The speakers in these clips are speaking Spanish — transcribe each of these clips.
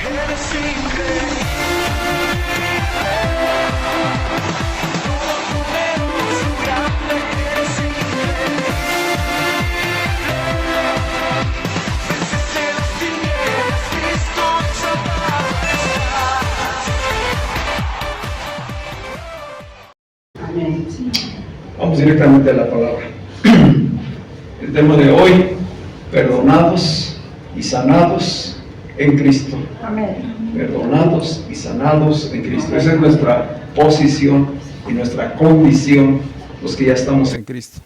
Eres increíble. Todo poderoso, grande, eres increíble. Venciste las tinieblas, Cristo hecho majestad. Amén. Vamos directamente a la palabra. El tema de hoy: perdonados y sanados en Cristo. Amén. Perdonados y sanados en Cristo. Esa es nuestra posición y nuestra condición, los que ya estamos en Cristo.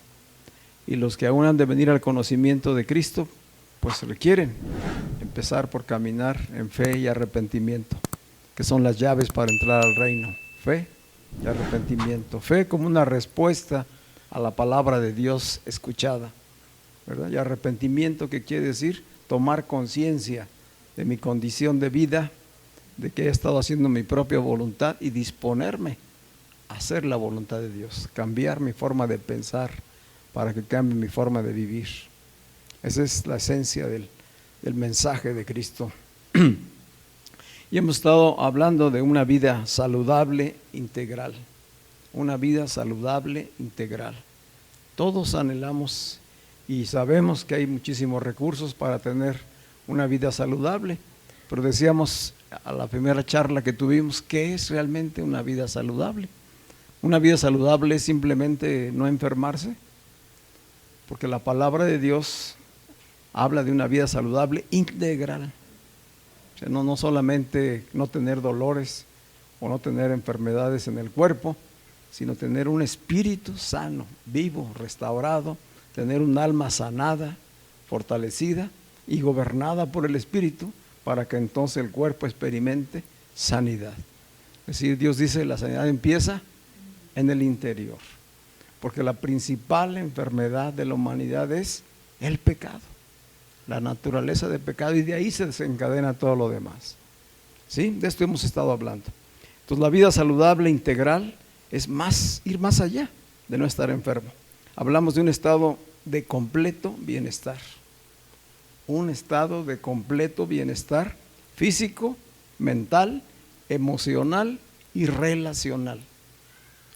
Y los que aún han de venir al conocimiento de Cristo, pues requieren empezar por caminar en fe y arrepentimiento, que son las llaves para entrar al reino. Fe y arrepentimiento. Fe como una respuesta a la palabra de Dios escuchada, ¿verdad? Y arrepentimiento, que quiere decir tomar conciencia de mi condición de vida, de que he estado haciendo mi propia voluntad, y disponerme a hacer la voluntad de Dios, cambiar mi forma de pensar para que cambie mi forma de vivir. Esa es la esencia del mensaje de Cristo. Y hemos estado hablando de una vida saludable integral. Una vida saludable integral. Todos anhelamos y sabemos que hay muchísimos recursos para tener una vida saludable, pero decíamos a la primera charla que tuvimos, ¿qué es realmente una vida saludable? Una vida saludable es simplemente no enfermarse, porque la palabra de Dios habla de una vida saludable integral. O sea, no solamente no tener dolores o no tener enfermedades en el cuerpo, sino tener un espíritu sano, vivo, restaurado, tener un alma sanada, fortalecida y gobernada por el Espíritu, para que entonces el cuerpo experimente sanidad. Es decir, Dios dice, la sanidad empieza en el interior, porque la principal enfermedad de la humanidad es el pecado, la naturaleza de pecado, y de ahí se desencadena todo lo demás. ¿Sí? De esto hemos estado hablando. Entonces, la vida saludable integral es ir más allá de no estar enfermo. Hablamos de un estado de completo bienestar. Un estado de completo bienestar físico, mental, emocional y relacional.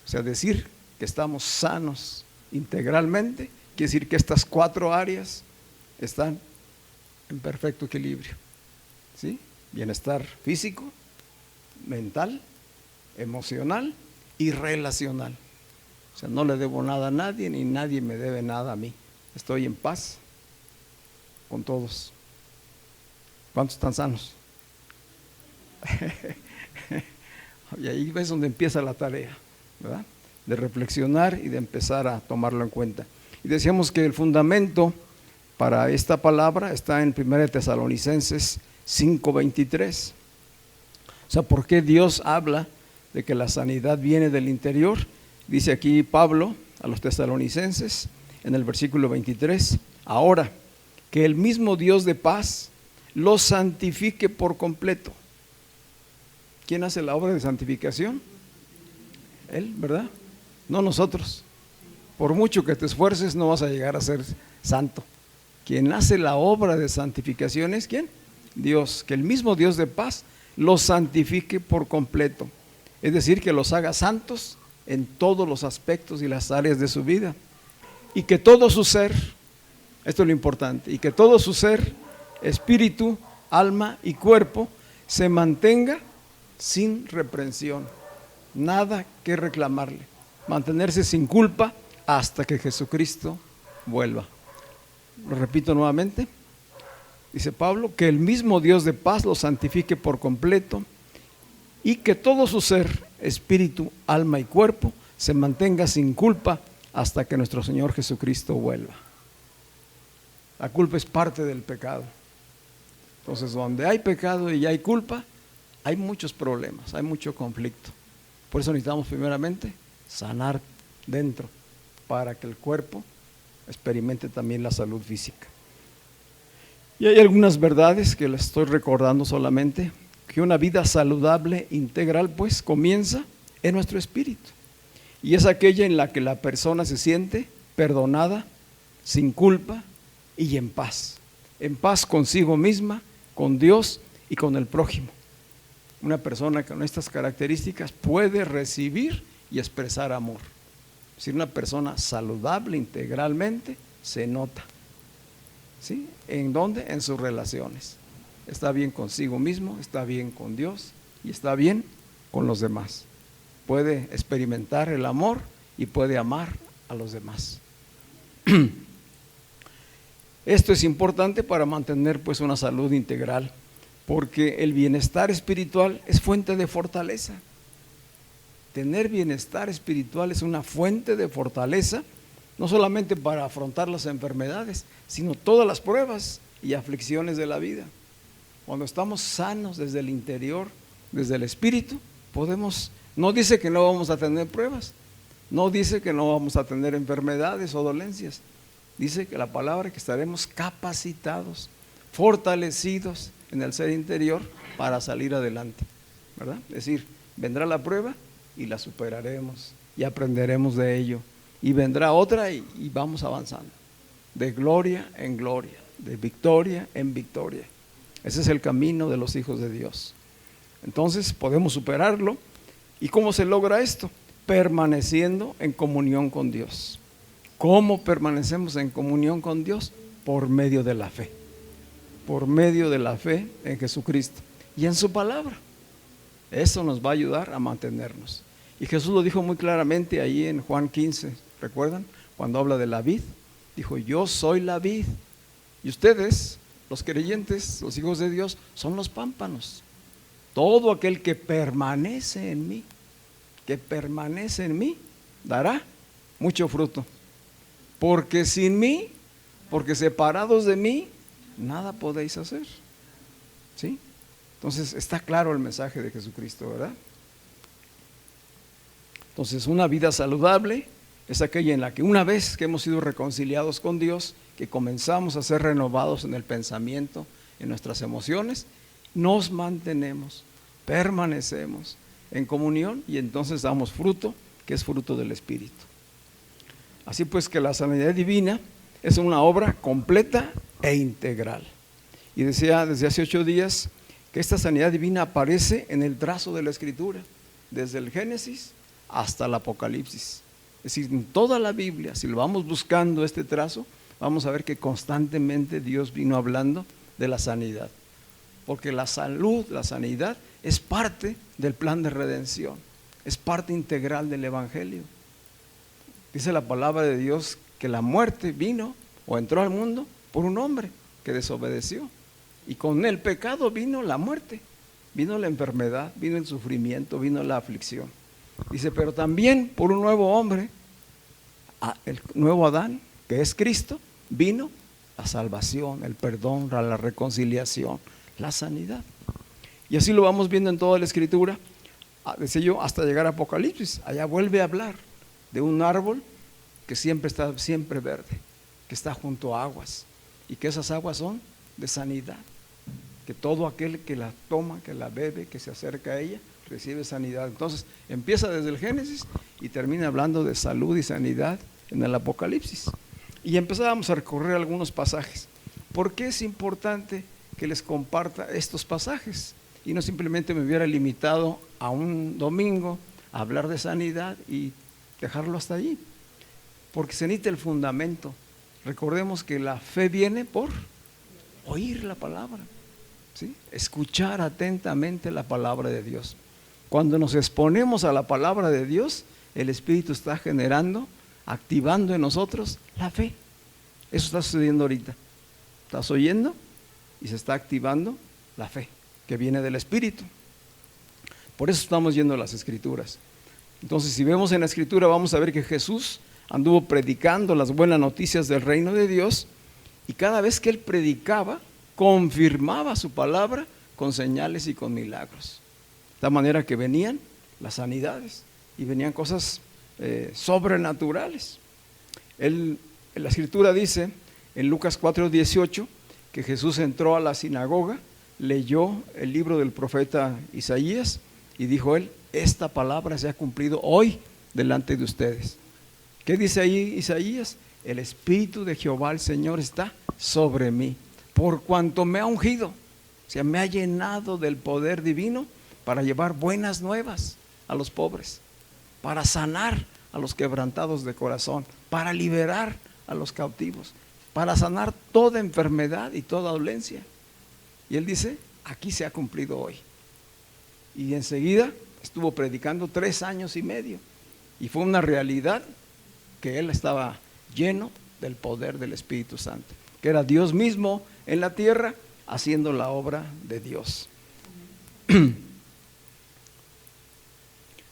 O sea, decir que estamos sanos integralmente quiere decir que estas 4 áreas están en perfecto equilibrio. ¿Sí? Bienestar físico, mental, emocional y relacional. O sea, no le debo nada a nadie, ni nadie me debe nada a mí. Estoy en paz con todos. ¿Cuántos están sanos? Y ahí ves donde empieza la tarea, ¿verdad? De reflexionar y de empezar a tomarlo en cuenta. Y decíamos que el fundamento para esta palabra está en 1 Tesalonicenses 5:23. O sea, ¿por qué Dios habla de que la sanidad viene del interior? Dice aquí Pablo a los tesalonicenses en el versículo 23, ahora que el mismo Dios de paz los santifique por completo. ¿Quién hace la obra de santificación? Él, ¿verdad? No nosotros. Por mucho que te esfuerces no vas a llegar a ser santo. Quien hace la obra de santificación es ¿quién? Dios. Que el mismo Dios de paz los santifique por completo. Es decir, que los haga santos en todos los aspectos y las áreas de su vida. Y que todo su ser, esto es lo importante, y que todo su ser, espíritu, alma y cuerpo, se mantenga sin reprensión. Nada que reclamarle. Mantenerse sin culpa hasta que Jesucristo vuelva. Lo repito nuevamente. Dice Pablo, que el mismo Dios de paz los santifique por completo y que todo su ser, espíritu, alma y cuerpo, se mantenga sin culpa hasta que nuestro Señor Jesucristo vuelva. La culpa es parte del pecado. Entonces, donde hay pecado y hay culpa, hay muchos problemas, hay mucho conflicto. Por eso necesitamos primeramente sanar dentro, para que el cuerpo experimente también la salud física. Y hay algunas verdades que les estoy recordando solamente, que una vida saludable, integral, pues comienza en nuestro espíritu. Y es aquella en la que la persona se siente perdonada, sin culpa y en paz consigo misma, con Dios y con el prójimo. Una persona con estas características puede recibir y expresar amor. Es decir, una persona saludable integralmente se nota. ¿Sí? ¿En dónde? En sus relaciones. Está bien consigo mismo, está bien con Dios y está bien con los demás. Puede experimentar el amor y puede amar a los demás. Esto es importante para mantener pues una salud integral, porque el bienestar espiritual es fuente de fortaleza. Tener bienestar espiritual es una fuente de fortaleza, no solamente para afrontar las enfermedades, sino todas las pruebas y aflicciones de la vida. Cuando estamos sanos desde el interior, desde el espíritu, podemos, no dice que no vamos a tener pruebas, no dice que no vamos a tener enfermedades o dolencias, dice que la palabra que estaremos capacitados, fortalecidos en el ser interior para salir adelante, ¿verdad? Es decir, vendrá la prueba y la superaremos y aprenderemos de ello, y vendrá otra y vamos avanzando, de gloria en gloria, de victoria en victoria. Ese es el camino de los hijos de Dios. Entonces podemos superarlo. ¿Y cómo se logra esto? Permaneciendo en comunión con Dios. ¿Cómo permanecemos en comunión con Dios? Por medio de la fe. Por medio de la fe en Jesucristo y en su palabra. Eso nos va a ayudar a mantenernos. Y Jesús lo dijo muy claramente ahí en Juan 15, ¿recuerdan? Cuando habla de la vid, dijo: yo soy la vid y ustedes, los creyentes, los hijos de Dios, son los pámpanos. Todo aquel que permanece en mí, dará mucho fruto. Porque sin mí, porque separados de mí, nada podéis hacer. ¿Sí? Entonces está claro el mensaje de Jesucristo, ¿verdad? Entonces una vida saludable es aquella en la que una vez que hemos sido reconciliados con Dios, que comenzamos a ser renovados en el pensamiento, en nuestras emociones, nos mantenemos, permanecemos en comunión y entonces damos fruto, que es fruto del Espíritu. Así pues que la sanidad divina es una obra completa e integral. Y decía desde hace 8 días que esta sanidad divina aparece en el trazo de la Escritura, desde el Génesis hasta el Apocalipsis. Es decir, en toda la Biblia, si lo vamos buscando este trazo, vamos a ver que constantemente Dios vino hablando de la sanidad. Porque la salud, la sanidad, es parte del plan de redención, es parte integral del Evangelio. Dice la palabra de Dios que la muerte vino o entró al mundo por un hombre que desobedeció. Y con el pecado vino la muerte, vino la enfermedad, vino el sufrimiento, vino la aflicción. Dice, pero también por un nuevo hombre, el nuevo Adán, que es Cristo, vino la salvación, el perdón, la reconciliación, la sanidad. Y así lo vamos viendo en toda la Escritura, decía yo, hasta llegar a Apocalipsis. Allá vuelve a hablar de un árbol que siempre está siempre verde, que está junto a aguas, y que esas aguas son de sanidad, que todo aquel que la toma, que la bebe, que se acerca a ella, recibe sanidad. Entonces empieza desde el Génesis y termina hablando de salud y sanidad en el Apocalipsis. Y empezábamos a recorrer algunos pasajes. ¿Por qué es importante que les comparta estos pasajes? Y no simplemente me hubiera limitado a un domingo a hablar de sanidad y dejarlo hasta allí, porque se necesita el fundamento. Recordemos que la fe viene por oír la palabra, ¿sí? Escuchar atentamente la palabra de Dios. Cuando nos exponemos a la palabra de Dios, el Espíritu está generando, activando en nosotros la fe. Eso está sucediendo ahorita. Estás oyendo y se está activando la fe que viene del Espíritu. Por eso estamos yendo a las Escrituras. Entonces, si vemos en la Escritura, vamos a ver que Jesús anduvo predicando las buenas noticias del reino de Dios, y cada vez que él predicaba, confirmaba su palabra con señales y con milagros. De tal manera que venían las sanidades y venían cosas sobrenaturales. La Escritura dice en Lucas 4:18 que Jesús entró a la sinagoga, leyó el libro del profeta Isaías y dijo él: esta palabra se ha cumplido hoy delante de ustedes. ¿Qué dice ahí Isaías? El Espíritu de Jehová el Señor está sobre mí, por cuanto me ha ungido O sea, me ha llenado del poder divino para llevar buenas nuevas a los pobres, para sanar a los quebrantados de corazón, para liberar a los cautivos, para sanar toda enfermedad y toda dolencia. Y él dice, aquí se ha cumplido hoy. Y enseguida estuvo predicando 3 años y medio. Y fue una realidad que él estaba lleno del poder del Espíritu Santo, que era Dios mismo en la tierra haciendo la obra de Dios.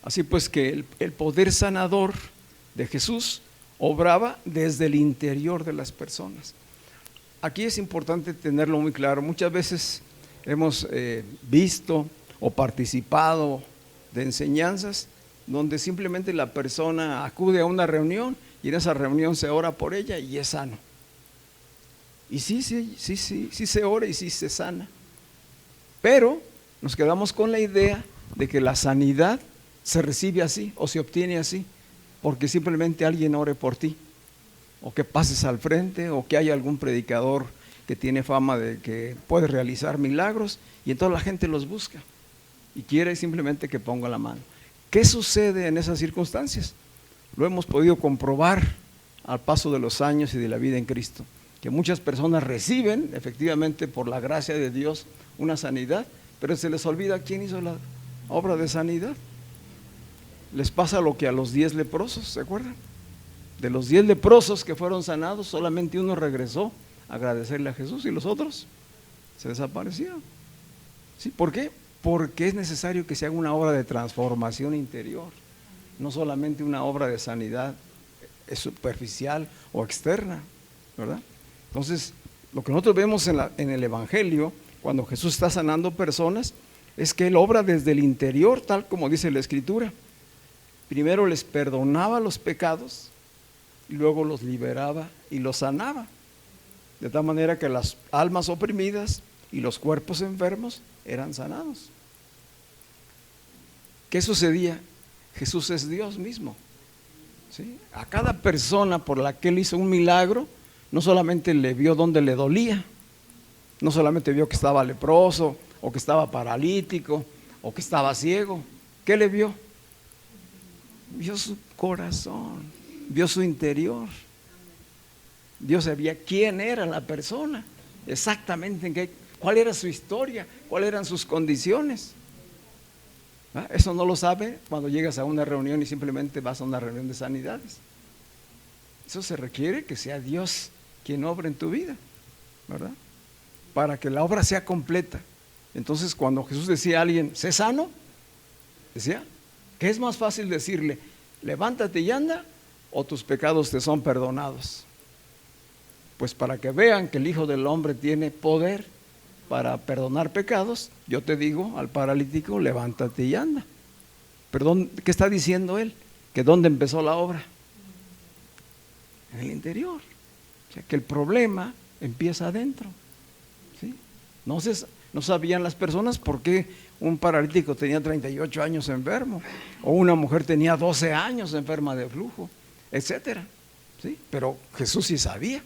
Así pues que el poder sanador de Jesús obraba desde el interior de las personas. Aquí es importante tenerlo muy claro. Muchas veces hemos visto o participado de enseñanzas donde simplemente la persona acude a una reunión y en esa reunión se ora por ella y es sano. Y sí se ora y sí se sana. Pero nos quedamos con la idea de que la sanidad se recibe así o se obtiene así, porque simplemente alguien ore por ti, o que pases al frente, o que haya algún predicador que tiene fama de que puede realizar milagros y entonces la gente los busca y quiere simplemente que ponga la mano. ¿Qué sucede en esas circunstancias? Lo hemos podido comprobar al paso de los años y de la vida en Cristo, que muchas personas reciben efectivamente por la gracia de Dios una sanidad, pero se les olvida quién hizo la obra de sanidad. Les pasa lo que a los 10 leprosos, ¿se acuerdan? De los 10 leprosos que fueron sanados, solamente uno regresó a agradecerle a Jesús y los otros se desaparecieron. ¿Sí? ¿Por qué? Porque es necesario que se haga una obra de transformación interior, no solamente una obra de sanidad superficial o externa, ¿verdad? Entonces, lo que nosotros vemos en el Evangelio, cuando Jesús está sanando personas, es que Él obra desde el interior, tal como dice la Escritura. Primero les perdonaba los pecados y luego los liberaba y los sanaba, de tal manera que las almas oprimidas y los cuerpos enfermos eran sanados. ¿Qué sucedía? Jesús es Dios mismo, ¿sí? A cada persona por la que Él hizo un milagro, no solamente le vio donde le dolía, no solamente vio que estaba leproso o que estaba paralítico o que estaba ciego. ¿Qué le vio? Vio su corazón, vio su interior. Dios sabía quién era la persona, exactamente cuál era su historia, cuáles eran sus condiciones. Eso no lo sabe cuando llegas a una reunión y simplemente vas a una reunión de sanidades. Eso se requiere que sea Dios quien obra en tu vida, ¿verdad? Para que la obra sea completa. Entonces, cuando Jesús decía a alguien, sé sano, decía, ¿qué es más fácil decirle? Levántate y anda, o tus pecados te son perdonados. Pues para que vean que el Hijo del Hombre tiene poder para perdonar pecados, yo te digo al paralítico, levántate y anda. Perdón, ¿qué está diciendo él? Que ¿dónde empezó la obra? En el interior. O sea, que el problema empieza adentro, ¿sí? No sabían las personas por qué un paralítico tenía 38 años enfermo, o una mujer tenía 12 años enferma de flujo, etcétera, ¿sí? Pero Jesús sí sabía.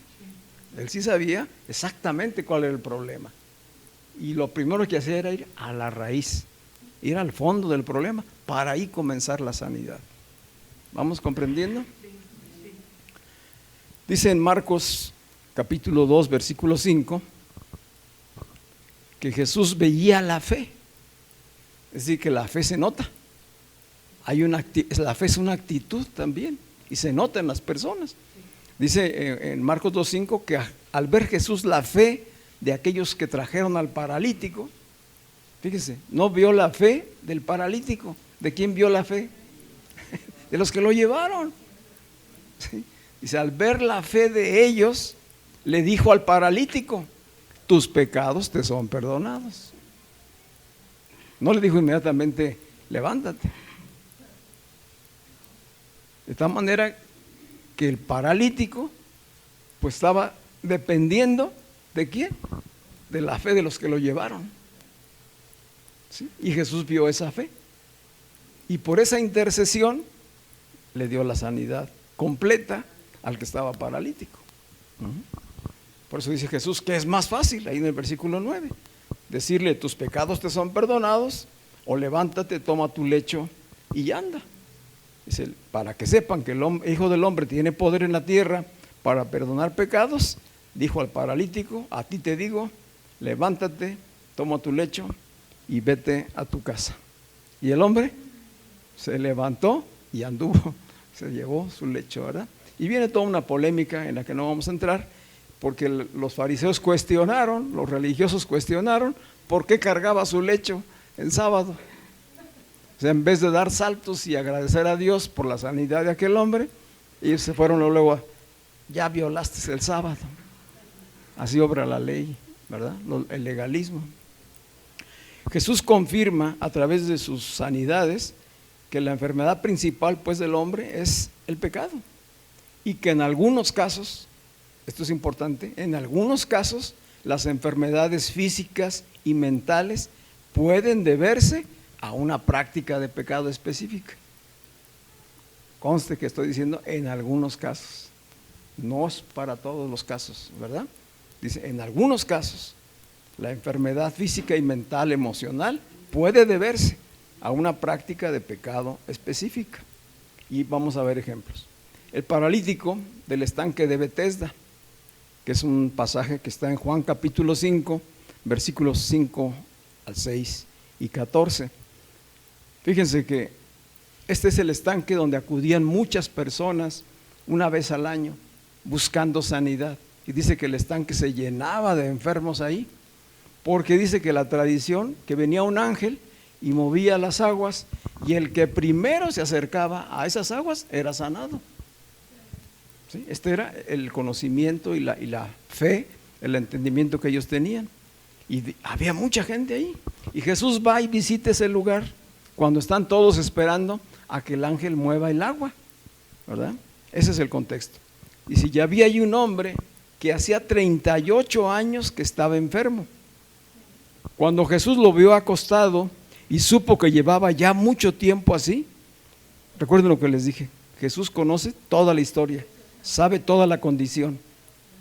Él sí sabía exactamente cuál era el problema. Y lo primero que hacía era ir a la raíz, ir al fondo del problema, para ahí comenzar la sanidad. ¿Vamos comprendiendo? Dice en Marcos capítulo 2, versículo 5, que Jesús veía la fe. Es decir, que la fe se nota. La fe es una actitud también, y se nota en las personas. Dice en Marcos 2:5 que al ver Jesús la fe de aquellos que trajeron al paralítico, fíjese, no vio la fe del paralítico. ¿De quién vio la fe? De los que lo llevaron. ¿Sí? Dice, al ver la fe de ellos, le dijo al paralítico, tus pecados te son perdonados. No le dijo inmediatamente, levántate. De tal manera que el paralítico pues estaba dependiendo ¿de quién? De la fe de los que lo llevaron, ¿sí? Y Jesús vio esa fe y por esa intercesión le dio la sanidad completa al que estaba paralítico. Por eso dice Jesús que es más fácil, ahí en el versículo 9, decirle tus pecados te son perdonados, o levántate, toma tu lecho y anda. Dice, para que sepan que el Hijo del Hombre tiene poder en la tierra para perdonar pecados, dijo al paralítico, a ti te digo, levántate, toma tu lecho y vete a tu casa. Y el hombre se levantó y anduvo, se llevó su lecho, ¿verdad? Y viene toda una polémica en la que no vamos a entrar, porque los fariseos cuestionaron, los religiosos cuestionaron, ¿por qué cargaba su lecho en sábado? O sea, en vez de dar saltos y agradecer a Dios por la sanidad de aquel hombre, ellos se fueron luego a, ya violaste el sábado. Así obra la ley, ¿verdad? El legalismo. Jesús confirma a través de sus sanidades que la enfermedad principal pues del hombre es el pecado, y que en algunos casos, esto es importante, en algunos casos las enfermedades físicas y mentales pueden deberse a una práctica de pecado específica. Conste que estoy diciendo en algunos casos, no es para todos los casos, ¿verdad? Dice, en algunos casos la enfermedad física y mental, emocional, puede deberse a una práctica de pecado específica. Y vamos a ver ejemplos. El paralítico del estanque de Betesda, que es un pasaje que está en Juan capítulo 5, versículos 5 al 6 y 14. Fíjense que este es el estanque donde acudían muchas personas una vez al año buscando sanidad. Y dice que el estanque se llenaba de enfermos ahí, porque dice que la tradición, que venía un ángel y movía las aguas, y el que primero se acercaba a esas aguas era sanado. ¿Sí? Este era el conocimiento y la fe, el entendimiento que ellos tenían. Y había mucha gente ahí. Y Jesús va y visita ese lugar cuando están todos esperando a que el ángel mueva el agua, ¿verdad? Ese es el contexto. Y si ya había ahí un hombre que hacía 38 años que estaba enfermo. Cuando Jesús lo vio acostado y supo que llevaba ya mucho tiempo así, recuerden lo que les dije, Jesús conoce toda la historia, sabe toda la condición.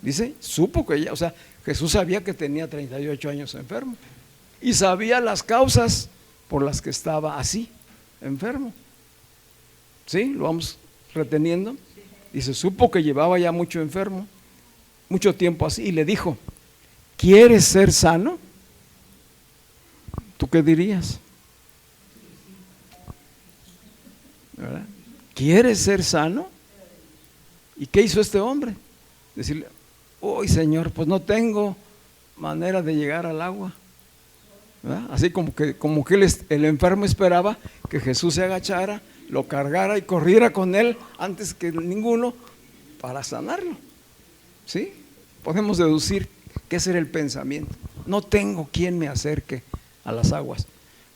Dice, supo que ya, o sea, Jesús sabía que tenía 38 años enfermo y sabía las causas por las que estaba así, enfermo. ¿Sí? Lo vamos reteniendo. Dice, supo que llevaba ya mucho enfermo, mucho tiempo así, y le dijo, ¿quieres ser sano? ¿Tú qué dirías? ¿Verdad? ¿Quieres ser sano? ¿Y qué hizo este hombre? Decirle, uy, Señor, pues no tengo manera de llegar al agua. ¿Verdad? Así como que el enfermo esperaba que Jesús se agachara, lo cargara y corriera con él antes que ninguno para sanarlo. ¿Sí? Podemos deducir que ese era el pensamiento. No tengo quien me acerque a las aguas.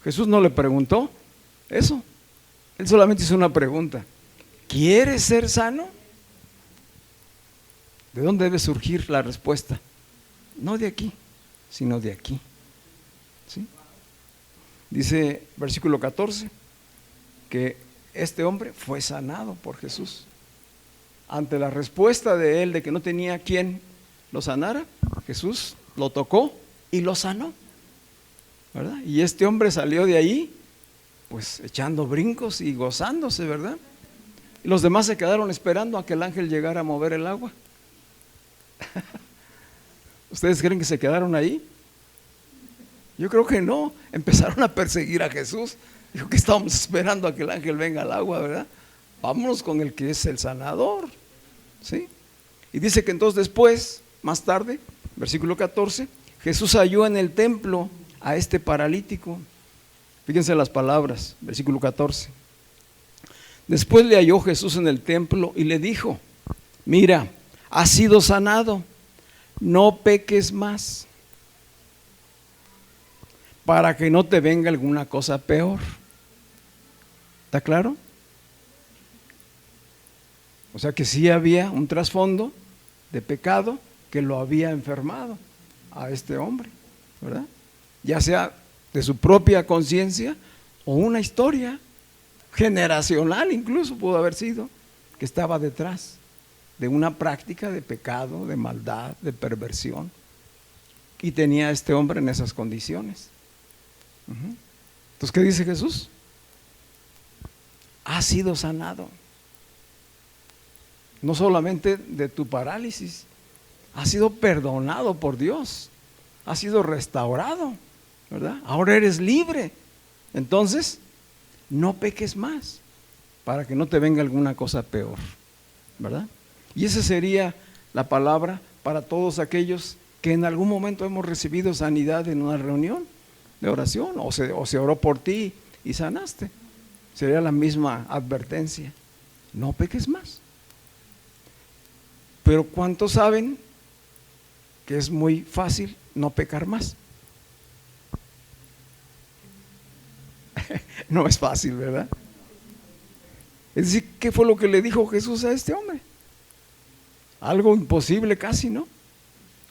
Jesús no le preguntó eso. Él solamente hizo una pregunta. ¿Quieres ser sano? ¿De dónde debe surgir la respuesta? No de aquí, sino de aquí. ¿Sí? Dice versículo 14 que este hombre fue sanado por Jesús. Ante la respuesta de él de que no tenía quien lo sanara, Jesús lo tocó y lo sanó, ¿verdad? Y este hombre salió de ahí pues echando brincos y gozándose, ¿verdad? Y los demás se quedaron esperando a que el ángel llegara a mover el agua. ¿Ustedes creen que se quedaron ahí? Yo creo que no. Empezaron a perseguir a Jesús. Dijo que estábamos esperando a que el ángel venga al agua, ¿verdad? Vámonos con el que es el sanador. ¿Sí? Y dice que entonces después, más tarde, versículo 14, Jesús halló en el templo a este paralítico. Fíjense las palabras, versículo 14. Después le halló Jesús en el templo y le dijo, mira, has sido sanado, no peques más, para que no te venga alguna cosa peor. ¿Está claro? O sea que sí había un trasfondo de pecado que lo había enfermado a este hombre, ¿verdad? Ya sea de su propia conciencia o una historia generacional, incluso pudo haber sido, que estaba detrás de una práctica de pecado, de maldad, de perversión, Y tenía a este hombre en esas condiciones. Entonces, ¿qué dice Jesús? Has sido sanado. No solamente de tu parálisis, has sido perdonado por Dios, has sido restaurado, ¿verdad? Ahora eres libre. Entonces, no peques más para que no te venga alguna cosa peor, ¿verdad? Y esa sería la palabra para todos aquellos que en algún momento hemos recibido sanidad en una reunión de oración, o se oró por ti y sanaste. Sería la misma advertencia: no peques más. Pero ¿cuántos saben que es muy fácil no pecar más? No es fácil, ¿verdad? Es decir, ¿qué fue lo que le dijo Jesús a este hombre? Algo imposible casi, ¿no?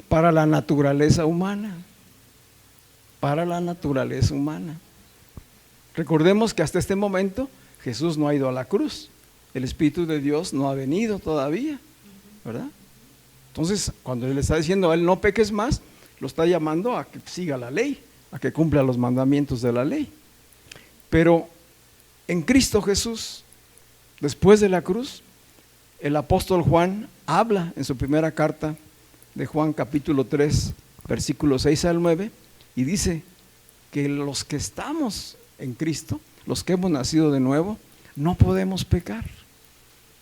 Para la naturaleza humana. Para la naturaleza humana. Recordemos que hasta este momento Jesús no ha ido a la cruz. El Espíritu de Dios no ha venido todavía, ¿verdad? Entonces, cuando Él está diciendo a él no peques más, lo está llamando a que siga la ley, a que cumpla los mandamientos de la ley. Pero en Cristo Jesús, después de la cruz, el apóstol Juan habla en su primera carta de Juan capítulo 3, versículos 6 al 9, y dice que los que estamos en Cristo, los que hemos nacido de nuevo, no podemos pecar,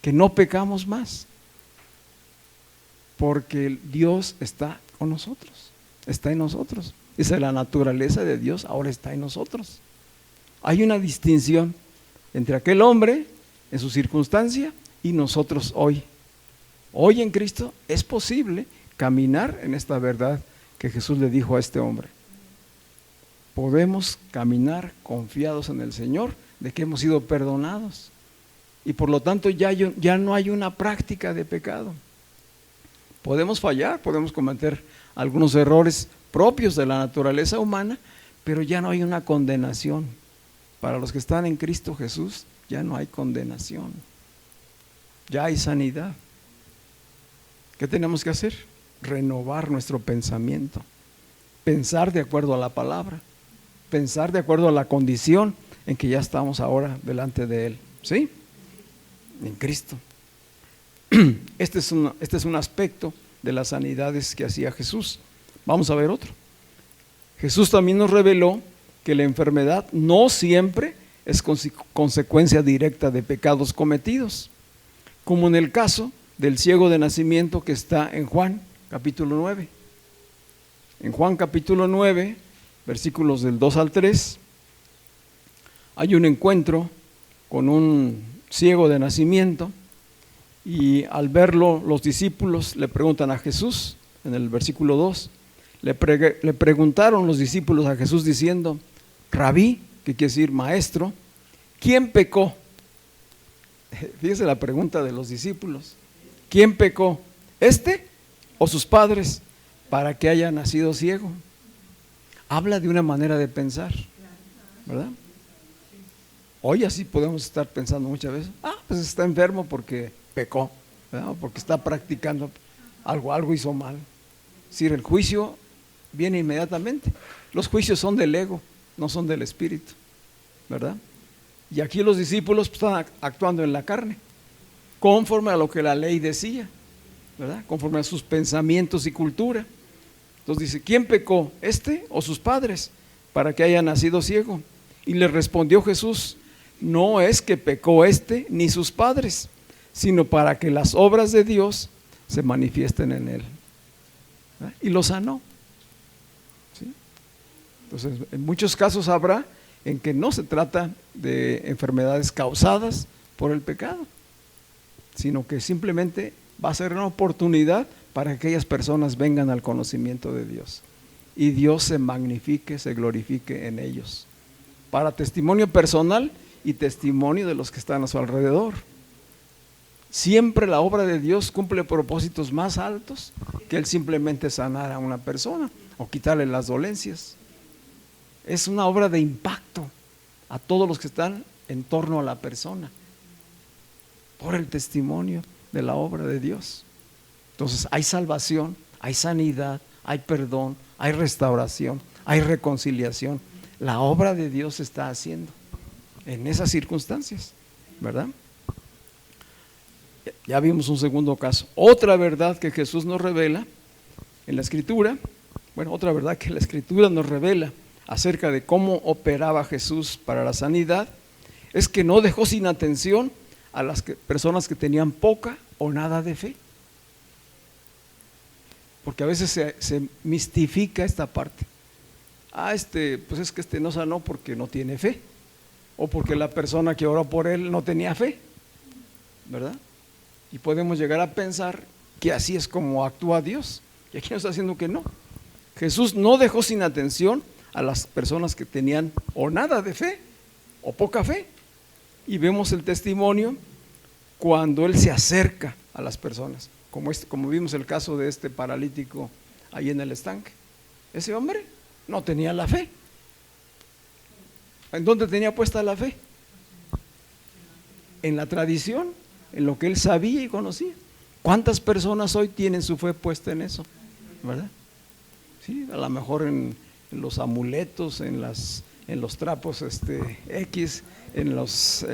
que no pecamos más, porque Dios está con nosotros, está en nosotros. Esa es la naturaleza de Dios, ahora está en nosotros. Hay una distinción entre aquel hombre en su circunstancia y nosotros hoy. Hoy en Cristo es posible caminar en esta verdad que Jesús le dijo a este hombre. Podemos caminar confiados en el Señor de que hemos sido perdonados, y por lo tanto ya no hay una práctica de pecado. Podemos fallar, podemos cometer algunos errores propios de la naturaleza humana, pero ya no hay una condenación. Para los que están en Cristo Jesús ya no hay condenación, ya hay sanidad. ¿Qué tenemos que hacer? Renovar nuestro pensamiento, pensar de acuerdo a la palabra, pensar de acuerdo a la condición en que ya estamos ahora delante de Él, ¿sí? En Cristo. Este es un aspecto de las sanidades que hacía Jesús. Vamos a ver otro. Jesús también nos reveló que la enfermedad no siempre es consecuencia directa de pecados cometidos, como en el caso del ciego de nacimiento que está en Juan capítulo 9. En Juan capítulo 9, versículos del 2 al 3, hay un encuentro con un ciego de nacimiento, y al verlo los discípulos le preguntan a Jesús, en el versículo 2, le preguntaron los discípulos a Jesús diciendo: Rabí, que quiere decir maestro, ¿quién pecó? Fíjese la pregunta de los discípulos: ¿quién pecó? ¿Este o sus padres para que haya nacido ciego? Habla de una manera de pensar, ¿verdad? Hoy así podemos estar pensando muchas veces: pues está enfermo porque pecó, ¿verdad? Porque está practicando algo hizo mal. Es decir, el juicio viene inmediatamente. Los juicios son del ego, no son del espíritu, ¿verdad? Y aquí los discípulos están actuando en la carne, conforme a lo que la ley decía, ¿verdad? Conforme a sus pensamientos y cultura. Entonces dice: ¿quién pecó? ¿Este o sus padres para que haya nacido ciego? Y le respondió Jesús: no es que pecó este ni sus padres, sino para que las obras de Dios se manifiesten en él. ¿verdad? Y lo sanó. ¿Sí? Entonces, en muchos casos habrá en que no se trata de enfermedades causadas por el pecado, sino que simplemente va a ser una oportunidad para que aquellas personas vengan al conocimiento de Dios y Dios se magnifique, se glorifique en ellos, para testimonio personal y testimonio de los que están a su alrededor. Siempre la obra de Dios cumple propósitos más altos que el simplemente sanar a una persona o quitarle las dolencias. Es una obra de impacto a todos los que están en torno a la persona por el testimonio de la obra de Dios. Entonces hay salvación, hay sanidad, hay perdón, hay restauración, hay reconciliación. La obra de Dios se está haciendo en esas circunstancias, ¿verdad? Ya vimos un segundo caso. Otra verdad que Jesús nos revela en la Escritura, otra verdad que la Escritura nos revela acerca de cómo operaba Jesús para la sanidad, es que no dejó sin atención a las personas que tenían poca o nada de fe. Porque a veces se mistifica esta parte. Pues es que no sanó porque no tiene fe, o porque la persona que oró por él no tenía fe, ¿verdad? Y podemos llegar a pensar que así es como actúa Dios. Y aquí nos está diciendo que no. Jesús no dejó sin atención a las personas que tenían o nada de fe o poca fe. Y vemos el testimonio cuando Él se acerca a las personas, como vimos el caso de este paralítico ahí en el estanque. Ese hombre no tenía la fe. ¿En dónde tenía puesta la fe? En la tradición, en lo que él sabía y conocía. ¿Cuántas personas hoy tienen su fe puesta en eso? ¿Verdad? Sí, a lo mejor en los amuletos, en los trapos X, en los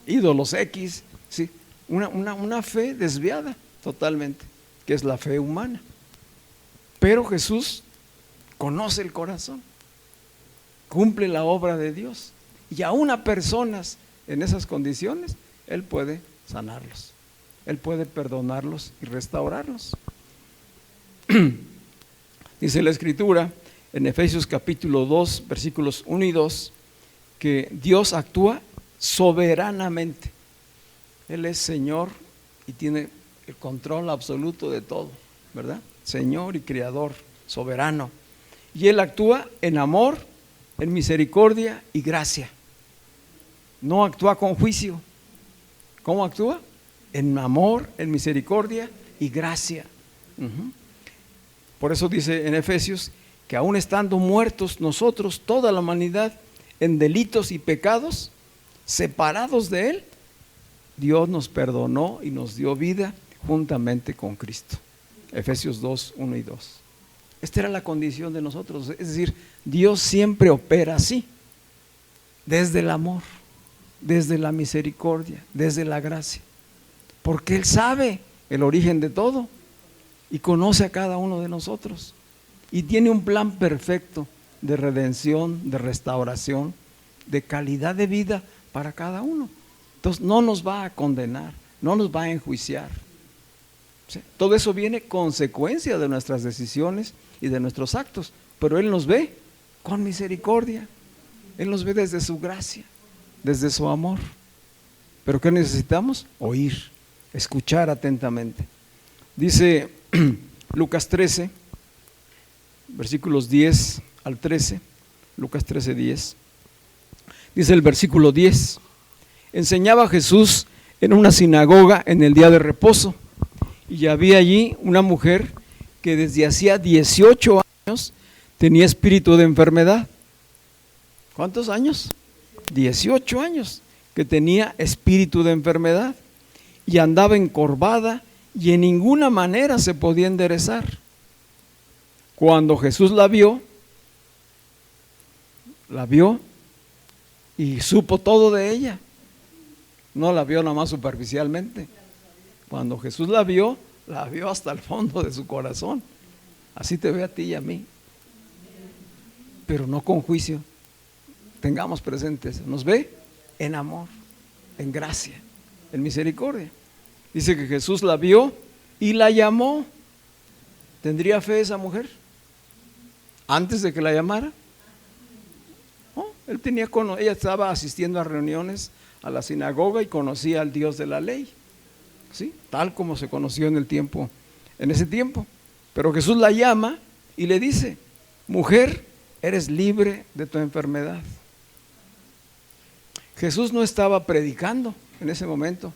ídolos X, sí, una fe desviada totalmente, que es la fe humana. Pero Jesús conoce el corazón, cumple la obra de Dios, y aún a personas en esas condiciones, Él puede sanarlos, Él puede perdonarlos y restaurarlos. Dice la Escritura en Efesios capítulo 2, versículos 1 y 2, que Dios actúa soberanamente. Él es Señor y tiene el control absoluto de todo, ¿verdad? Señor y Creador, soberano. Y Él actúa en amor, en misericordia y gracia. No actúa con juicio. ¿Cómo actúa? En amor, en misericordia y gracia. Por eso dice en Efesios que aún estando muertos nosotros, toda la humanidad, en delitos y pecados, separados de Él, Dios nos perdonó y nos dio vida juntamente con Cristo. Efesios 2, 1 y 2. Esta era la condición de nosotros, es decir, Dios siempre opera así, desde el amor, desde la misericordia, desde la gracia, porque Él sabe el origen de todo y conoce a cada uno de nosotros y tiene un plan perfecto de redención, de restauración, de calidad de vida para cada uno. Entonces no nos va a condenar, no nos va a enjuiciar. ¿Sí? Todo eso viene consecuencia de nuestras decisiones y de nuestros actos, pero Él nos ve con misericordia, Él nos ve desde su gracia, desde su amor. ¿Pero qué necesitamos? Oír, escuchar atentamente. Dice Lucas 13, versículos 10 al 13, Lucas 13, 10. Dice el versículo 10: enseñaba Jesús en una sinagoga en el día de reposo, y había allí una mujer que desde hacía 18 años tenía espíritu de enfermedad. ¿Cuántos años? 18 años que tenía espíritu de enfermedad, y andaba encorvada y en ninguna manera se podía enderezar. Cuando Jesús la vio y supo todo de ella. No la vio nada más superficialmente. Cuando Jesús la vio hasta el fondo de su corazón. Así te ve a ti y a mí, pero no con juicio. Tengamos presentes, nos ve en amor, en gracia, en misericordia. Dice que Jesús la vio y la llamó. ¿Tendría fe esa mujer antes de que la llamara? No, ella estaba asistiendo a reuniones a la sinagoga y conocía al Dios de la ley, ¿sí? Tal como se conoció en ese tiempo. Pero Jesús la llama y le dice: mujer, eres libre de tu enfermedad. Jesús no estaba predicando en ese momento.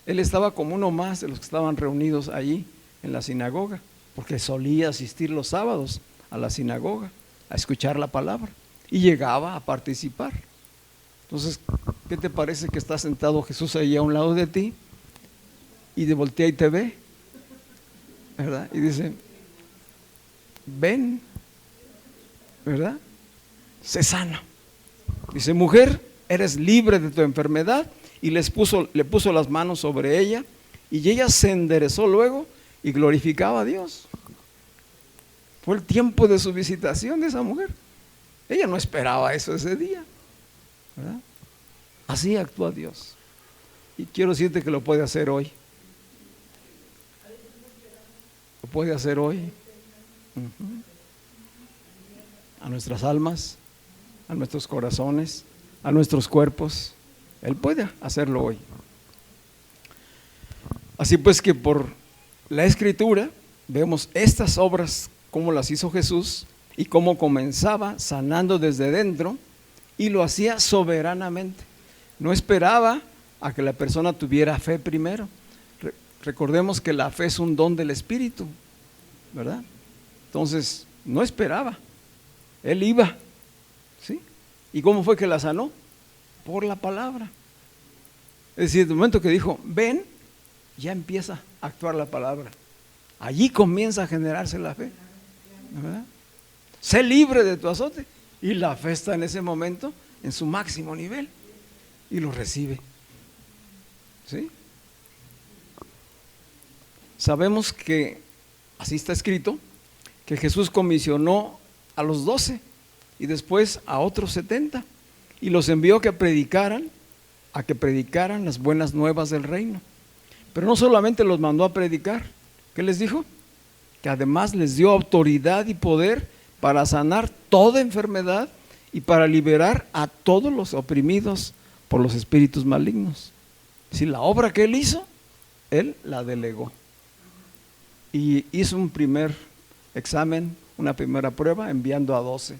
Él estaba como uno más de los que estaban reunidos allí en la sinagoga, porque solía asistir los sábados a la sinagoga a escuchar la palabra y llegaba a participar. Entonces, ¿qué te parece que está sentado Jesús ahí a un lado de ti y de voltea y te ve, ¿verdad? Y dice: ven, ¿verdad? Se sana. Dice, mujer, eres libre de tu enfermedad, y le puso las manos sobre ella, y ella se enderezó luego y glorificaba a Dios. Fue el tiempo de su visitación de esa mujer. Ella no esperaba eso ese día, ¿verdad? Así actúa Dios. Y quiero decirte que lo puede hacer hoy. Lo puede hacer hoy. A nuestras almas, a nuestros corazones, a nuestros cuerpos. Él puede hacerlo hoy. Así pues que por la Escritura vemos estas obras, cómo las hizo Jesús y cómo comenzaba sanando desde dentro, y lo hacía soberanamente. No esperaba a que la persona tuviera fe primero. Recordemos que la fe es un don del Espíritu, ¿verdad? Entonces, no esperaba. Él iba, ¿sí? ¿Y cómo fue que la sanó? Por la palabra. Es decir, el momento que dijo, ven, ya empieza a actuar la palabra. Allí comienza a generarse la fe, ¿verdad? Sé libre de tu azote. Y la fe está en ese momento en su máximo nivel y lo recibe, ¿sí? Sabemos que así está escrito, que Jesús comisionó a los 12 y después a otros 70 y los envió a que predicaran las buenas nuevas del reino. Pero no solamente los mandó a predicar, ¿qué les dijo? Que además les dio autoridad y poder para sanar toda enfermedad y para liberar a todos los oprimidos por los espíritus malignos. Si la obra que él hizo, él la delegó. Y hizo un primer examen, una primera prueba, enviando a 12.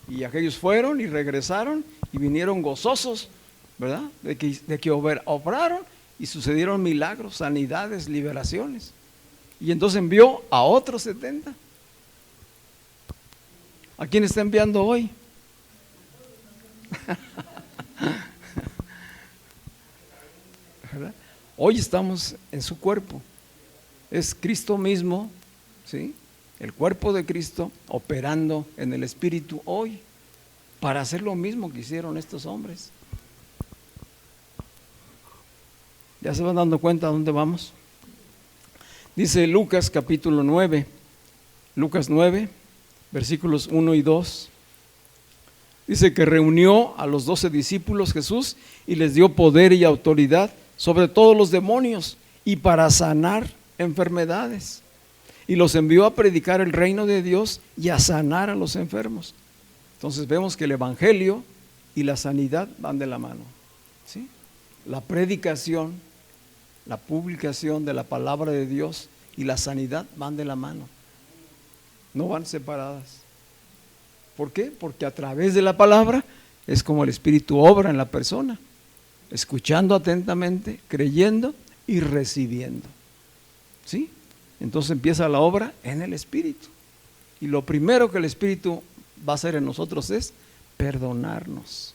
Y aquellos fueron y regresaron y vinieron gozosos, ¿verdad? De que obraron y sucedieron milagros, sanidades, liberaciones. Y entonces envió a otros 70. ¿A quién está enviando hoy? ¿Verdad? Hoy estamos en su cuerpo. Es Cristo mismo, ¿sí? El cuerpo de Cristo operando en el Espíritu hoy para hacer lo mismo que hicieron estos hombres. ¿Ya se van dando cuenta a dónde vamos? Dice Lucas capítulo 9, Lucas 9, versículos 1 y 2. Dice que reunió a los 12 discípulos Jesús y les dio poder y autoridad sobre todos los demonios y para sanar enfermedades. Y los envió a predicar el reino de Dios y a sanar a los enfermos. Entonces vemos que el evangelio y la sanidad van de la mano, ¿sí? La predicación, la publicación de la palabra de Dios y la sanidad van de la mano, no van separadas. ¿Por qué? Porque a través de la palabra es como el Espíritu obra en la persona, escuchando atentamente, creyendo y recibiendo, ¿sí? Entonces empieza la obra en el Espíritu. Y lo primero que el Espíritu va a hacer en nosotros es perdonarnos.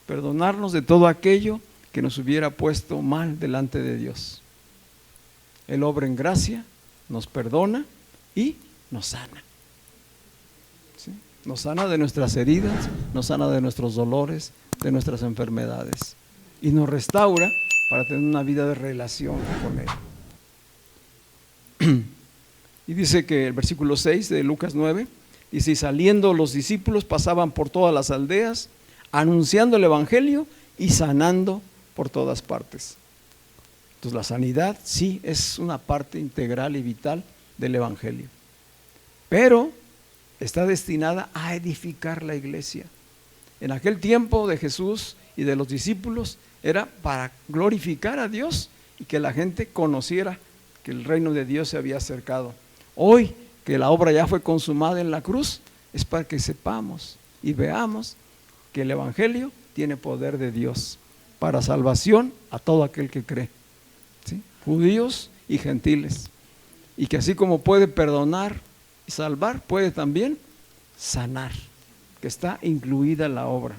Perdonarnos de todo aquello que nos hubiera puesto mal delante de Dios. Él obra en gracia, nos perdona y nos sana, ¿sí? Nos sana de nuestras heridas, nos sana de nuestros dolores, de nuestras enfermedades y nos restaura para tener una vida de relación con Él. Y dice que el versículo 6 de Lucas 9 dice: y saliendo los discípulos pasaban por todas las aldeas anunciando el evangelio y sanando por todas partes. Entonces la sanidad sí es una parte integral y vital del evangelio, pero está destinada a edificar la iglesia. En aquel tiempo de Jesús y de los discípulos era para glorificar a Dios y que la gente conociera que el reino de Dios se había acercado. Hoy que la obra ya fue consumada en la cruz, es para que sepamos y veamos que el evangelio tiene poder de Dios para salvación a todo aquel que cree, ¿sí? Judíos y gentiles, y que así como puede perdonar y salvar, puede también sanar, que está incluida en la obra.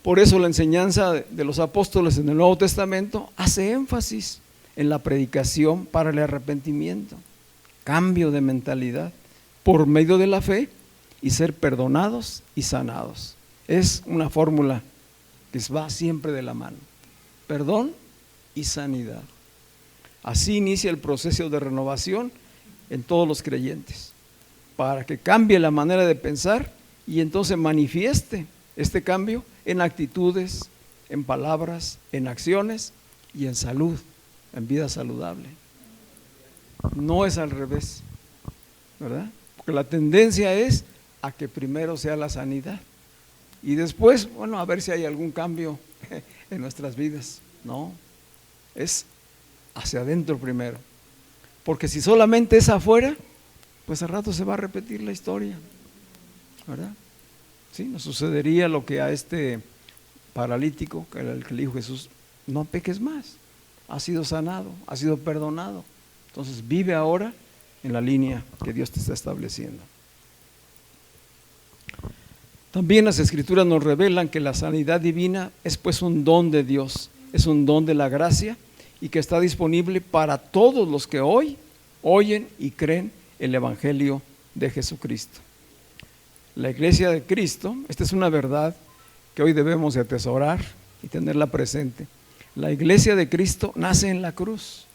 Por eso la enseñanza de los apóstoles en el Nuevo Testamento hace énfasis en la predicación para el arrepentimiento, cambio de mentalidad, por medio de la fe y ser perdonados y sanados. Es una fórmula que va siempre de la mano, perdón y sanidad. Así inicia el proceso de renovación en todos los creyentes, para que cambie la manera de pensar y entonces manifieste este cambio en actitudes, en palabras, en acciones y en salud, en vida saludable. No es al revés, ¿verdad? Porque la tendencia es a que primero sea la sanidad y después, bueno, a ver si hay algún cambio en nuestras vidas. No, es hacia adentro primero, porque si solamente es afuera, pues al rato se va a repetir la historia, ¿verdad? Sí, nos sucedería lo que a este paralítico, que era el que le dijo Jesús, no peques más, has sido sanado, has sido perdonado, entonces vive ahora en la línea que Dios te está estableciendo. También las Escrituras nos revelan que la sanidad divina es pues un don de Dios, es un don de la gracia y que está disponible para todos los que hoy oyen y creen el Evangelio de Jesucristo. La Iglesia de Cristo, esta es una verdad que hoy debemos de atesorar y tenerla presente. La Iglesia de Cristo nace en la cruz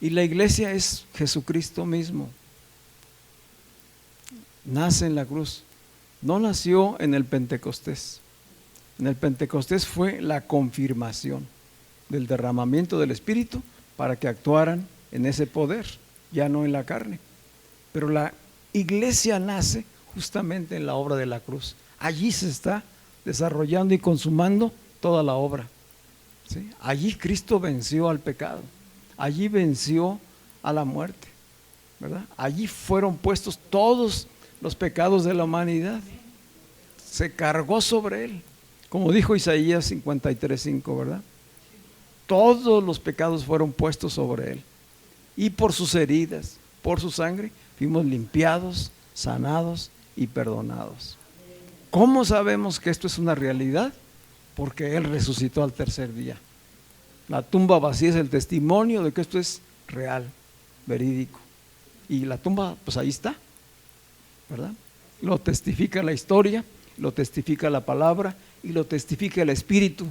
y la Iglesia es Jesucristo mismo. Nace en la cruz. No nació en el Pentecostés. En el Pentecostés fue la confirmación del derramamiento del Espíritu para que actuaran en ese poder, ya no en la carne. Pero la iglesia nace justamente en la obra de la cruz. Allí se está desarrollando y consumando toda la obra, ¿sí? Allí Cristo venció al pecado, allí venció a la muerte, ¿verdad? Allí fueron puestos todos los pecados de la humanidad, se cargó sobre él, como dijo Isaías 53:5, ¿verdad? Todos los pecados fueron puestos sobre él y por sus heridas, por su sangre, fuimos limpiados, sanados y perdonados. ¿Cómo sabemos que esto es una realidad? Porque él resucitó al tercer día. La tumba vacía es el testimonio de que esto es real, verídico. Y la tumba, pues ahí está, ¿verdad? Lo testifica la historia, lo testifica la palabra y lo testifica el Espíritu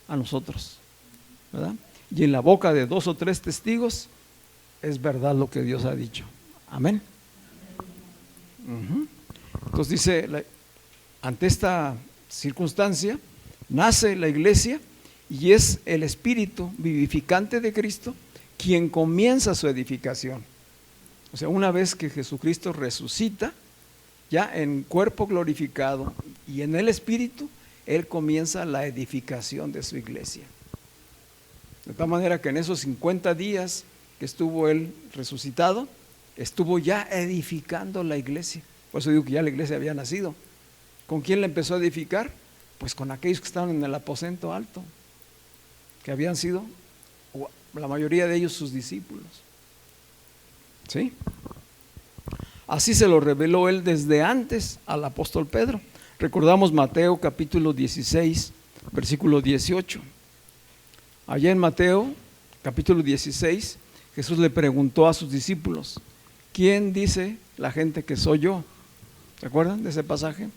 a nosotros, ¿verdad? Y en la boca de 2 o 3 testigos es verdad lo que Dios ha dicho. Amén. Entonces dice, ante esta circunstancia nace la iglesia y es el Espíritu vivificante de Cristo quien comienza su edificación. O sea, una vez que Jesucristo resucita, ya en cuerpo glorificado y en el Espíritu, Él comienza la edificación de su iglesia. De tal manera que en esos 50 días que estuvo Él resucitado, estuvo ya edificando la iglesia. Por eso digo que ya la iglesia había nacido. ¿Con quién la empezó a edificar? Pues con aquellos que estaban en el aposento alto, que habían sido, la mayoría de ellos, sus discípulos. ¿Sí? Así se lo reveló Él desde antes al apóstol Pedro. Recordamos Mateo capítulo 16, versículo 18. Allá en Mateo capítulo 16, Jesús le preguntó a sus discípulos, ¿quién dice la gente que soy yo? ¿Se acuerdan de ese pasaje?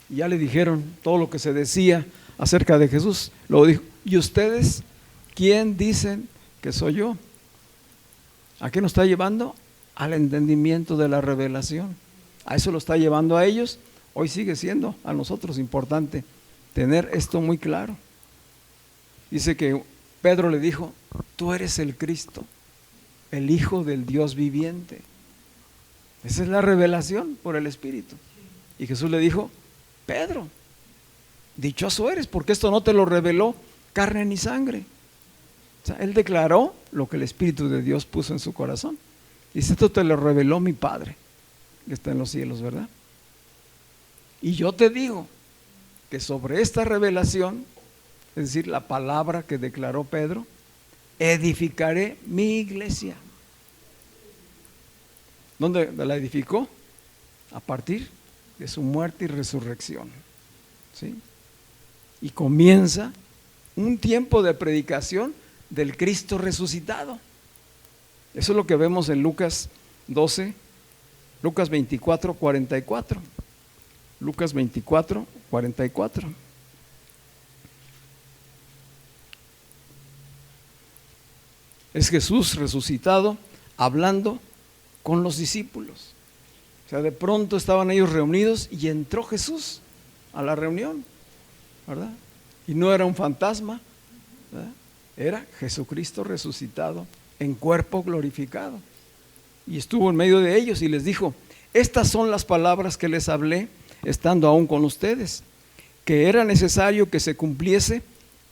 Y ya le dijeron todo lo que se decía acerca de Jesús. Luego dijo, ¿y ustedes quién dicen que soy yo? ¿A qué nos está llevando? Al entendimiento de la revelación. A eso lo está llevando a ellos. Hoy sigue siendo a nosotros importante tener esto muy claro. Dice que Pedro le dijo, tú eres el Cristo, el Hijo del Dios viviente. Esa es la revelación por el Espíritu. Y Jesús le dijo, Pedro, dichoso eres, porque esto no te lo reveló carne ni sangre. O sea, él declaró lo que el Espíritu de Dios puso en su corazón. Dice, esto te lo reveló mi Padre, que está en los cielos, ¿verdad? Y yo te digo que sobre esta revelación, es decir, la palabra que declaró Pedro, edificaré mi iglesia. ¿Dónde la edificó? A partir de su muerte y resurrección, ¿sí? Y comienza un tiempo de predicación del Cristo resucitado. Eso es lo que vemos en Lucas 12, Lucas 24, 44. Lucas 24, 44. Es Jesús resucitado hablando con los discípulos. O sea, de pronto estaban ellos reunidos y entró Jesús a la reunión, ¿verdad? Y no era un fantasma, ¿verdad? Era Jesucristo resucitado en cuerpo glorificado. Y estuvo en medio de ellos y les dijo: estas son las palabras que les hablé estando aún con ustedes, que era necesario que se cumpliese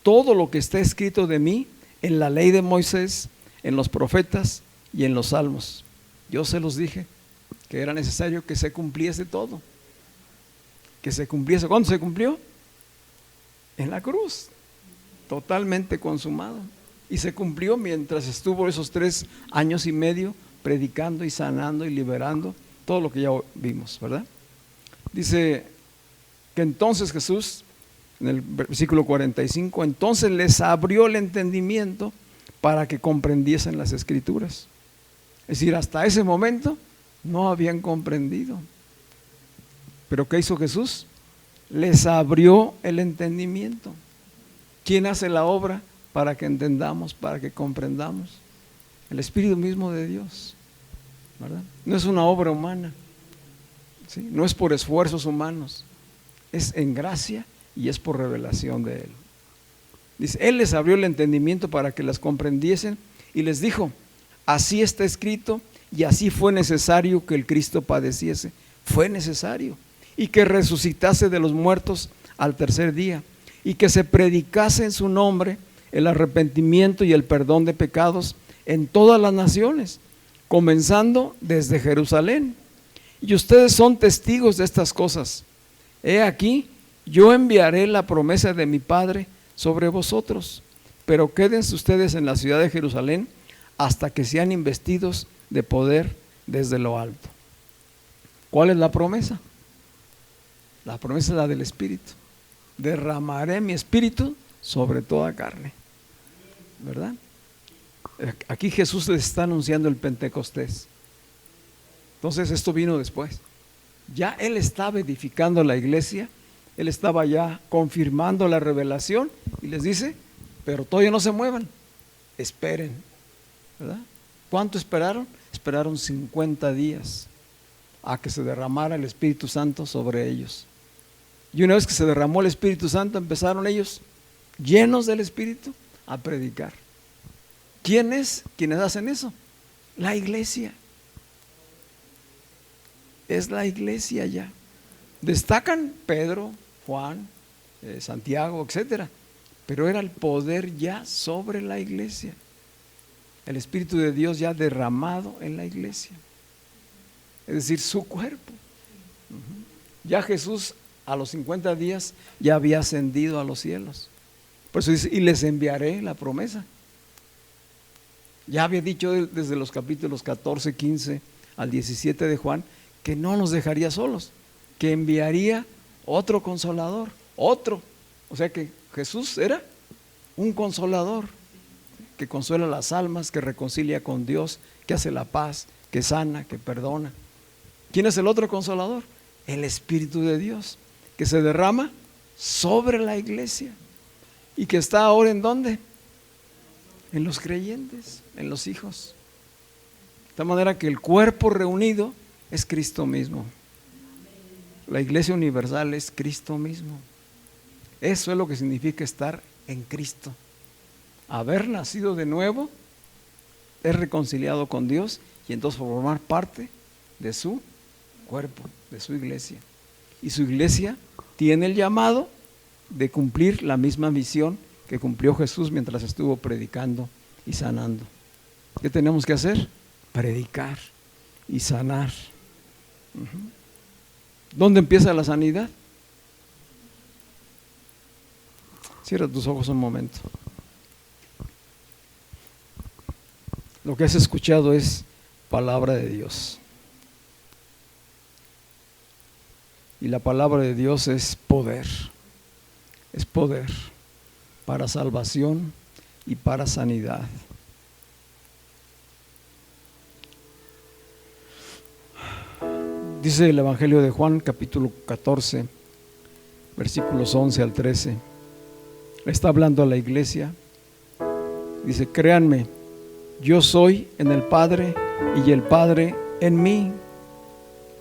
todo lo que está escrito de mí en la ley de Moisés, en los profetas y en los salmos. Yo se los dije que era necesario que se cumpliese todo. Que se cumpliese. ¿Cuándo se cumplió? En la cruz, totalmente consumado. Y se cumplió mientras estuvo esos 3 años y medio predicando y sanando y liberando, todo lo que ya vimos, ¿verdad? Dice que entonces Jesús, en el versículo 45, entonces les abrió el entendimiento para que comprendiesen las Escrituras. Es decir, hasta ese momento no habían comprendido. ¿Pero qué hizo Jesús? Les abrió el entendimiento. ¿Quién hace la obra para que entendamos, para que comprendamos? El Espíritu mismo de Dios, ¿verdad? No es una obra humana, ¿sí? No es por esfuerzos humanos, es en gracia y es por revelación de Él. Dice, Él les abrió el entendimiento para que las comprendiesen y les dijo: así está escrito y así fue necesario que el Cristo padeciese. Fue necesario. Y que resucitase de los muertos al tercer día, y que se predicase en su nombre el arrepentimiento y el perdón de pecados en todas las naciones, comenzando desde Jerusalén. Y ustedes son testigos de estas cosas. He aquí, yo enviaré la promesa de mi Padre sobre vosotros, pero quédense ustedes en la ciudad de Jerusalén hasta que sean investidos de poder desde lo alto. ¿Cuál es la promesa? La promesa es la del Espíritu. Derramaré mi Espíritu sobre toda carne, ¿verdad? Aquí Jesús les está anunciando el Pentecostés. Entonces esto vino después. Ya Él estaba edificando la iglesia, Él estaba ya confirmando la revelación y les dice: pero todavía no se muevan, esperen, ¿verdad? ¿Cuánto esperaron? Esperaron 50 días a que se derramara el Espíritu Santo sobre ellos. Y una vez que se derramó el Espíritu Santo, empezaron ellos, llenos del Espíritu, a predicar. ¿Quiénes hacen eso? La iglesia. Es la iglesia ya. Destacan Pedro, Juan, Santiago, etcétera, pero era el poder ya sobre la iglesia. El Espíritu de Dios ya derramado en la iglesia. Es decir, su cuerpo. Ya Jesús a los 50 días ya había ascendido a los cielos. Por eso dice: y les enviaré la promesa. Ya había dicho desde los capítulos 14, 15 al 17 de Juan que no nos dejaría solos, que enviaría otro consolador, otro. O sea que Jesús era un consolador que consuela las almas, que reconcilia con Dios, que hace la paz, que sana, que perdona. ¿Quién es el otro consolador? El Espíritu de Dios, que se derrama sobre la iglesia y que está ahora ¿en dónde? En los creyentes, en los hijos. De tal manera que el cuerpo reunido es Cristo mismo. La iglesia universal es Cristo mismo. Eso es lo que significa estar en Cristo. Haber nacido de nuevo, es reconciliado con Dios y entonces formar parte de su cuerpo, de su iglesia. Y su iglesia tiene el llamado de cumplir la misma misión que cumplió Jesús mientras estuvo predicando y sanando. ¿Qué tenemos que hacer? Predicar y sanar. ¿Dónde empieza la sanidad? Cierra tus ojos un momento. Lo que has escuchado es palabra de Dios. Y la palabra de Dios es poder para salvación, y para sanidad. Dice el Evangelio de Juan, capítulo 14, versículos 11 al 13. Está hablando a la iglesia. Dice: créanme, yo soy en el Padre y el Padre en mí.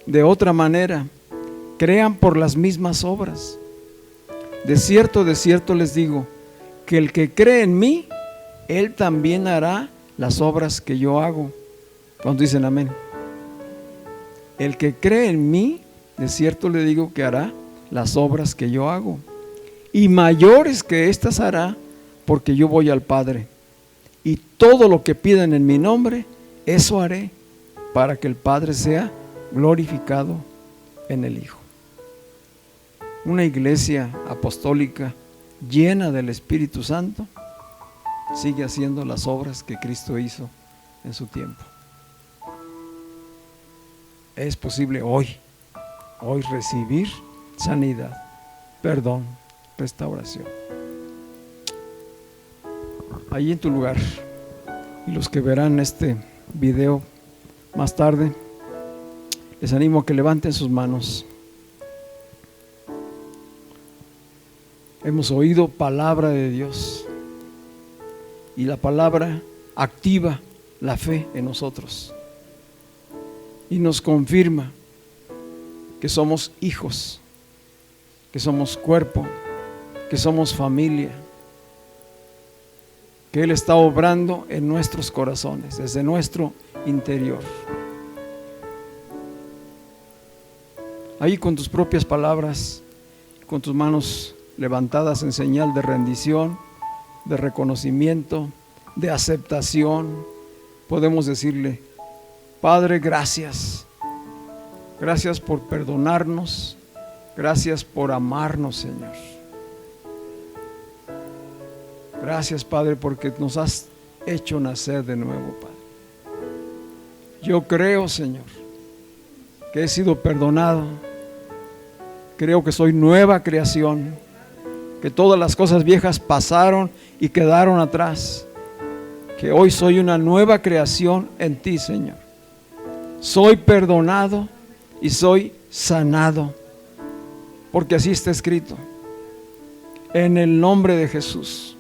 De otra manera, crean por las mismas obras. De cierto les digo, que el que cree en mí, él también hará las obras que yo hago. ¿Cuántos dicen amén? El que cree en mí, de cierto le digo que hará las obras que yo hago, y mayores que éstas hará, porque yo voy al Padre. Y todo lo que pidan en mi nombre, eso haré, para que el Padre sea glorificado en el Hijo. Una iglesia apostólica llena del Espíritu Santo sigue haciendo las obras que Cristo hizo en su tiempo. Es posible hoy recibir sanidad, perdón, restauración. Allí en tu lugar, y los que verán este video más tarde, les animo a que levanten sus manos. Hemos oído palabra de Dios, y la palabra activa la fe en nosotros y nos confirma que somos hijos, que somos cuerpo, que somos familia, que Él está obrando en nuestros corazones, desde nuestro interior. Ahí con tus propias palabras, con tus manos levantadas en señal de rendición, de reconocimiento, de aceptación, podemos decirle: Padre, gracias. Gracias por perdonarnos. Gracias por amarnos, Señor. Gracias, Padre, porque nos has hecho nacer de nuevo, Padre. Yo creo, Señor, que he sido perdonado. Creo que soy nueva creación, que todas las cosas viejas pasaron y quedaron atrás, que hoy soy una nueva creación en ti, Señor. Soy perdonado y soy sanado, porque así está escrito. En el nombre de Jesús.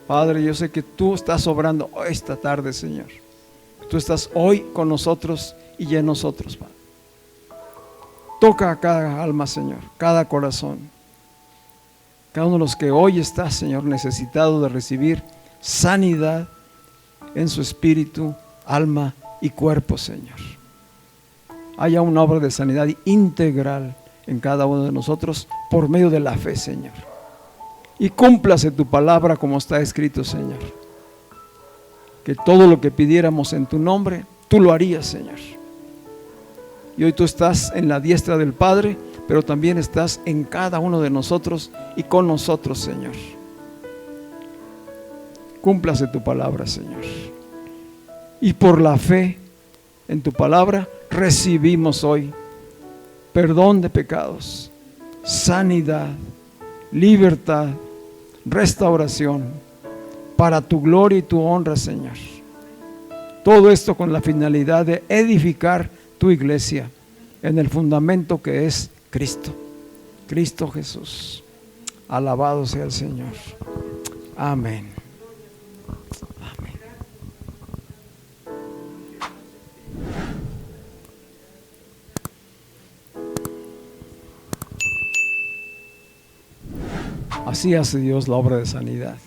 Padre, yo sé que tú estás obrando esta tarde, Señor. Tú estás hoy con nosotros y en nosotros, Padre. Toca a cada alma, Señor, cada corazón. Cada uno de los que hoy está, Señor, necesitado de recibir sanidad en su espíritu, alma y cuerpo, Señor. Haya una obra de sanidad integral en cada uno de nosotros por medio de la fe, Señor. Y cúmplase tu palabra como está escrito, Señor. Que todo lo que pidiéramos en tu nombre, tú lo harías, Señor. Y hoy tú estás en la diestra del Padre, pero también estás en cada uno de nosotros y con nosotros, Señor. Cúmplase tu palabra, Señor. Y por la fe en tu palabra recibimos hoy perdón de pecados, sanidad, libertad, restauración, para tu gloria y tu honra, Señor. Todo esto con la finalidad de edificar tu iglesia en el fundamento que es Cristo, Cristo Jesús. Alabado sea el Señor. Amén. Amén. Así hace Dios la obra de sanidad,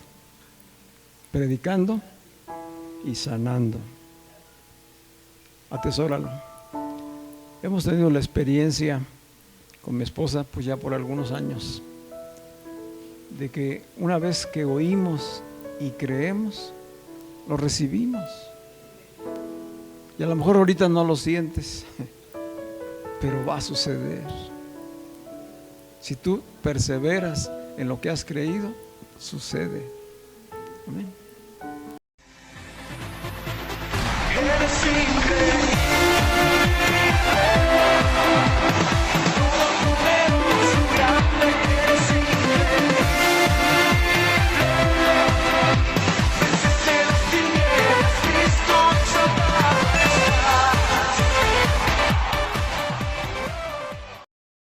predicando y sanando. Atesóralo. Hemos tenido la experiencia con mi esposa, pues ya por algunos años, de que una vez que oímos y creemos, lo recibimos. Y a lo mejor ahorita no lo sientes, pero va a suceder. Si tú perseveras en lo que has creído, sucede. Amén.